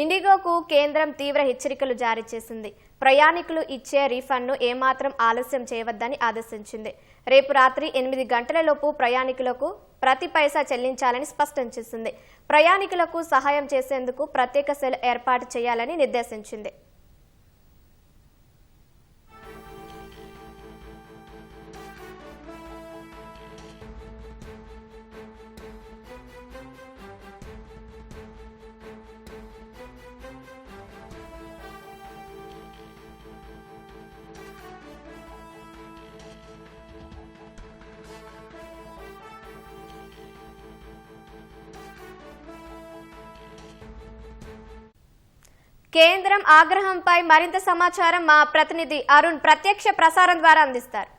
ఇండిగోకు కేంద్రం తీవ్ర హెచ్చరికలు జారీ చేసింది. ప్రయాణికులు ఇచ్చే రీఫండ్ను ఏమాత్రం ఆలస్యం చేయవద్దని ఆదేశించింది. రేపు రాత్రి 8 గంటలలోపు ప్రయాణికులకు ప్రతి పైసా చెల్లించాలని స్పష్టం చేసింది. ప్రయాణికులకు సహాయం చేసేందుకు ప్రత్యేక సెల్ ఏర్పాటు చేయాలని నిర్దేశించింది. కేంద్రం ఆగ్రహంపై మరింత సమాచారం మా ప్రతినిధి అరుణ్ ప్రత్యక్ష ప్రసారం ద్వారా అందిస్తారు.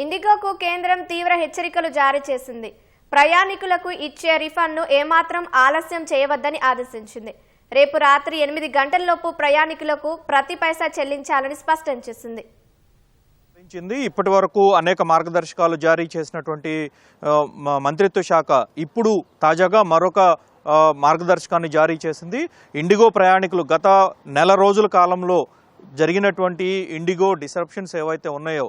ఇండిగోకు కేంద్రం తీవ్ర హెచ్చరికలు జారీ చేసింది. ప్రయాణికులకు ఇచ్చే రీఫండ్ను ఏమాత్రం ఆలస్యం చేయవద్దని ఆదేశించింది. రేపు రాత్రి 8 గంటలలోపు ప్రయాణికులకు ప్రతి పైసా చెల్లించాలని స్పష్టం చేసింది. ఇప్పటి వరకు అనేక మార్గదర్శకాలు జారీ చేసినటువంటి మంత్రిత్వ శాఖ ఇప్పుడు తాజాగా మరొక మార్గదర్శకాన్ని జారీ చేసింది. ఇండిగో ప్రయాణికులు గత నెల రోజుల కాలంలో జరిగినటువంటి ఇండిగో డిసరప్షన్స్ ఏవైతే ఉన్నాయో,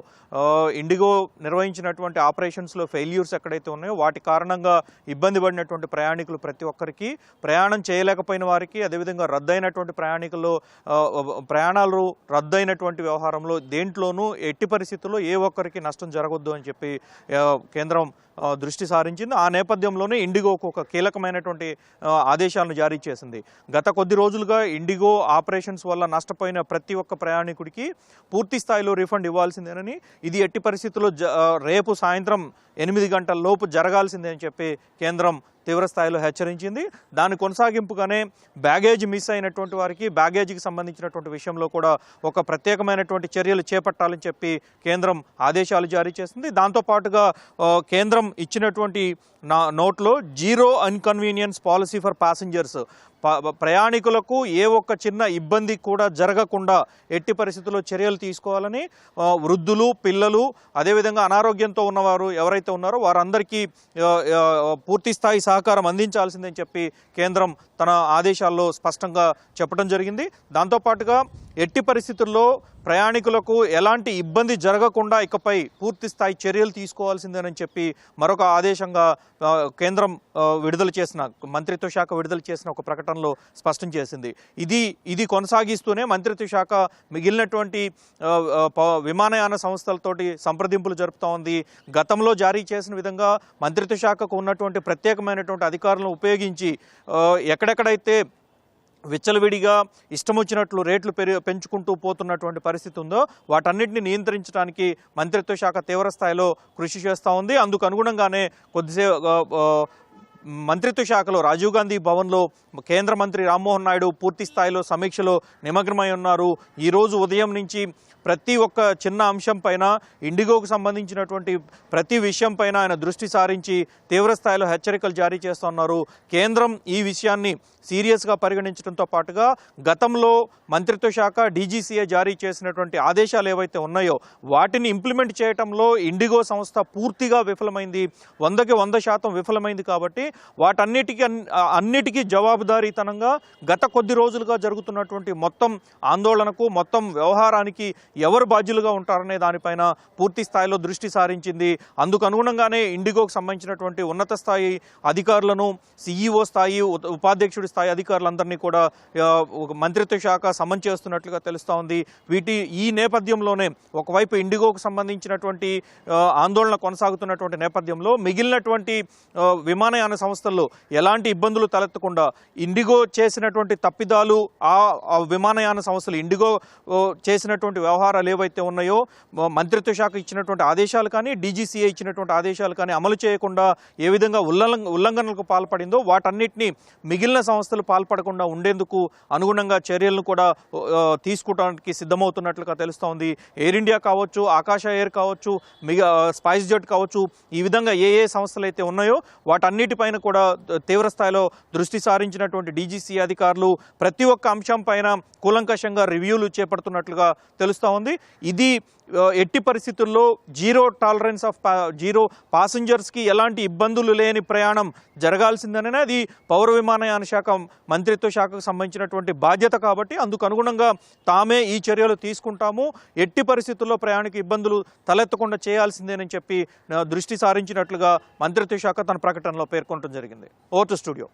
ఇండిగో నిర్వహించినటువంటి ఆపరేషన్స్లో ఫెయిల్యూర్స్ ఎక్కడైతే ఉన్నాయో వాటి కారణంగా ఇబ్బంది పడినటువంటి ప్రయాణికులు ప్రతి ఒక్కరికి, ప్రయాణం చేయలేకపోయిన వారికి, అదేవిధంగా రద్దయినటువంటి ప్రయాణాలు రద్దయినటువంటి వ్యవహారంలో దేంట్లోనూ ఎట్టి పరిస్థితుల్లో ఏ ఒక్కరికి నష్టం జరగొద్దు అని చెప్పి కేంద్రం దృష్టి సారించింది. ఆ నేపథ్యంలోనే ఇండిగోకు ఒక కీలకమైనటువంటి ఆదేశాలను జారీ చేసింది. గత కొద్ది రోజులుగా ఇండిగో ఆపరేషన్స్ వల్ల నష్టపోయిన ప్రతి ఒక్క ప్రయాణికుడికి పూర్తి స్థాయిలో రీఫండ్ ఇవ్వాల్సిందేనని, ఇది ఎట్టి పరిస్థితుల్లో రేపు సాయంత్రం 8 గంటల లోపు జరగాల్సిందే అని చెప్పి కేంద్రం తీవ్ర స్థాయిలో హెచ్చరించింది. దాని కొనసాగింపుగానే బ్యాగేజ్ మిస్ అయినటువంటి వారికి బ్యాగేజీకి సంబంధించినటువంటి విషయంలో కూడా ఒక ప్రత్యేకమైనటువంటి చర్యలు చేపట్టాలని చెప్పి కేంద్రం ఆదేశాలు జారీ చేసింది. దాంతోపాటుగా కేంద్రం ఇచ్చినటువంటి నోట్లో zero inconvenience policy for passengers, ప్రయాణికులకు ఏ ఒక్క చిన్న ఇబ్బంది కూడా జరగకుండా ఎట్టి పరిస్థితుల్లో చర్యలు తీసుకోవాలని, వృద్ధులు, పిల్లలు, అదేవిధంగా అనారోగ్యంతో ఉన్నవారు ఎవరైతే ఉన్నారో వారందరికీ పూర్తి స్థాయి సహకారం అందించాల్సిందని చెప్పి కేంద్రం తన ఆదేశాల్లో స్పష్టంగా చెప్పడం జరిగింది. దాంతోపాటుగా ఎట్టి పరిస్థితుల్లో ప్రయాణికులకు ఎలాంటి ఇబ్బంది జరగకుండా ఇకపై పూర్తి స్థాయి చర్యలు తీసుకోవాల్సిందేనని చెప్పి మరొక ఆదేశంగా కేంద్రం మంత్రిత్వ శాఖ విడుదల చేసిన ఒక ప్రకటనలో స్పష్టం చేసింది. ఇది కొనసాగిస్తూనే మంత్రిత్వ శాఖ మిగిలినటువంటి విమానయాన సంస్థలతోటి సంప్రదింపులు జరుపుతూ ఉంది. గతంలో జారీ చేసిన విధంగా మంత్రిత్వ శాఖకు ఉన్నటువంటి ప్రత్యేకమైనటువంటి అధికారులను ఉపయోగించి ఎక్కడెక్కడైతే విచ్చలవిడిగా ఇష్టం వచ్చినట్లు రేట్లు పెంచుకుంటూ పోతున్నటువంటి పరిస్థితి ఉందో వాటన్నిటిని నియంత్రించడానికి మంత్రిత్వ శాఖ తీవ్ర స్థాయిలో కృషి చేస్తూ ఉంది. అందుకు అనుగుణంగానే మంత్రిత్వ శాఖలో రాజీవ్ గాంధీ భవన్లో కేంద్ర మంత్రి రామ్మోహన్ నాయుడు పూర్తి స్థాయిలో సమీక్షలో నిమగ్నమై ఉన్నారు. ఈరోజు ఉదయం నుంచి ప్రతి ఒక్క చిన్న అంశం పైన, ఇండిగోకు సంబంధించినటువంటి ప్రతి విషయం పైన ఆయన దృష్టి సారించి తీవ్ర స్థాయిలో హెచ్చరికలు జారీ చేస్తున్నారు. కేంద్రం ఈ విషయాన్ని సీరియస్గా పరిగణించడంతో పాటుగా గతంలో మంత్రిత్వ శాఖ డీజీసీఏ జారీ చేసినటువంటి ఆదేశాలు ఏవైతే ఉన్నాయో వాటిని ఇంప్లిమెంట్ చేయడంలో ఇండిగో సంస్థ పూర్తిగా విఫలమైంది, 100% విఫలమైంది. కాబట్టి అన్నిటికీ జవాబుదారీతనంగా గత కొద్ది రోజులుగా జరుగుతున్నటువంటి మొత్తం ఆందోళనకు మొత్తం వ్యవహారానికి ఎవరు బాధ్యులుగా ఉంటారనే దానిపైన పూర్తి స్థాయిలో దృష్టి సారించింది. అందుకు అనుగుణంగానే ఇండిగోకు సంబంధించినటువంటి ఉన్నత స్థాయి అధికారులను, సిఈఓ స్థాయి, ఉపాధ్యక్షుడి స్థాయి అధికారులందరినీ కూడా మంత్రిత్వ శాఖ సమన్ చేస్తున్నట్లుగా తెలుస్తూ ఉంది. ఈ నేపథ్యంలోనే ఒకవైపు ఇండిగోకు సంబంధించినటువంటి ఆందోళన కొనసాగుతున్నటువంటి నేపథ్యంలో మిగిలినటువంటి విమానయాన సంస్థల్లో ఎలాంటి ఇబ్బందులు తలెత్తకుండా ఇండిగో చేసినటువంటి తప్పిదాలు, ఆ విమానయాన సంస్థలు ఇండిగో చేసినటువంటి వ్యవహారాలు ఏవైతే ఉన్నాయో మంత్రిత్వ శాఖ ఇచ్చినటువంటి ఆదేశాలు కానీ, డీజీసీఏ ఇచ్చినటువంటి ఆదేశాలు కానీ అమలు చేయకుండా ఏ విధంగా ఉల్లంఘనలకు పాల్పడిందో వాటన్నిటినీ మిగిలిన సంస్థలు పాల్పడకుండా ఉండేందుకు అనుగుణంగా చర్యలను కూడా తీసుకోవడానికి సిద్ధమవుతున్నట్లుగా తెలుస్తోంది. ఎయిర్ ఇండియా కావచ్చు, ఆకాశ ఎయిర్ కావచ్చు, స్పైస్ జెట్ కావచ్చు, ఈ విధంగా ఏ సంస్థలు అయితే ఉన్నాయో వాటన్నిటిపైన కూడా తీవ్ర స్థాయిలో దృష్టి సారించినటువంటి డీజీసీఏ అధికారులు ప్రతి ఒక్క అంశం పైన కూలంకషంగా రివ్యూలు చేపడుతున్నట్లుగా తెలుస్తూ ఉంది. ఇది ఎట్టి పరిస్థితుల్లో జీరో పాసెంజర్స్కి ఎలాంటి ఇబ్బందులు లేని ప్రయాణం జరగాల్సిందనే అది పౌర విమానయాన శాఖ మంత్రిత్వ శాఖకు సంబంధించినటువంటి బాధ్యత కాబట్టి అందుకు అనుగుణంగా తామే ఈ చర్యలు తీసుకుంటాము, ఎట్టి పరిస్థితుల్లో ప్రయాణిక ఇబ్బందులు తలెత్తకుండా చేయాల్సిందేనని చెప్పి దృష్టి సారించినట్లుగా మంత్రిత్వ శాఖ తన ప్రకటనలో పేర్కొనడం జరిగింది. Over to studio.